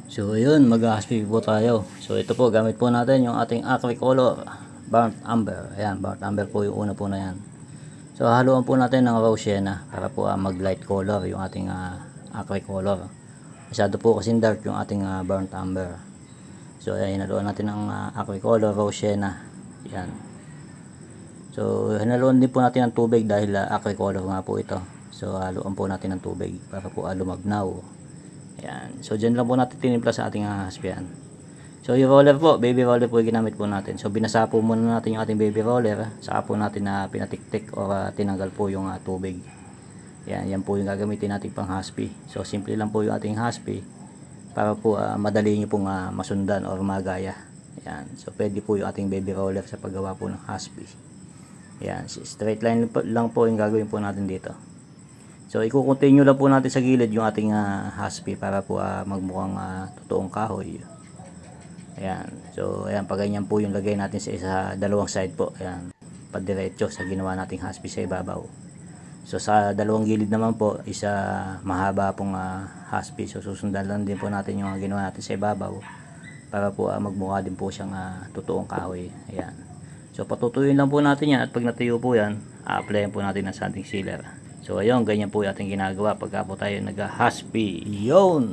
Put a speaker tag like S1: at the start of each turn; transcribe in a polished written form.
S1: So ayun, mag-haspi po tayo. So ito po, gamit po natin yung ating acrylic color, burnt umber. Ayan, burnt umber po yung una po na yan. So haluan po natin ng raw sienna para po mag light color yung ating acrylic color. Masyado po kasing dark yung ating burnt umber. So ayan, haluan natin ng acrylic color, raw sienna. Ayan. So hinaluan din po natin ng tubig dahil acrylic color nga po ito. So haluan po natin ng tubig para po lumabnaw. Ayan. So dyan lang po natin tinimpla sa ating haspian. So yung roller po, baby roller po yung ginamit po natin. So binasa po muna natin yung ating baby roller. Saka po natin na pinatiktik o tinanggal po yung tubig. Ayan, yan po yung gagamitin natin pang haspi. So simple lang po yung ating haspi para po madali nyo pong masundan or magaya. Ayan. So pwede po yung ating baby roller sa paggawa po ng haspi. Ayan, straight line lang po yung gagawin po natin dito. So i-continue lang po natin sa gilid yung ating haspi para po magmukhang totoong kahoy. Ayan. So ayan, pag ganyan po yung lagay natin sa dalawang side po. Ayan, padiretso sa ginawa nating haspi sa ibabaw. So sa dalawang gilid naman po, isa mahaba pong haspi. So susundan lang din po natin yung ginawa natin sa ibabaw para po magmukha din po siyang totoong kahoy. Ayan. So patutuyuin lang po natin yan at pag natuyo po yan, a-applyan po natin ng sanding sealer. So ayun, ganyan po yung ating ginagawa pagka po tayo nag-haspi. Yun!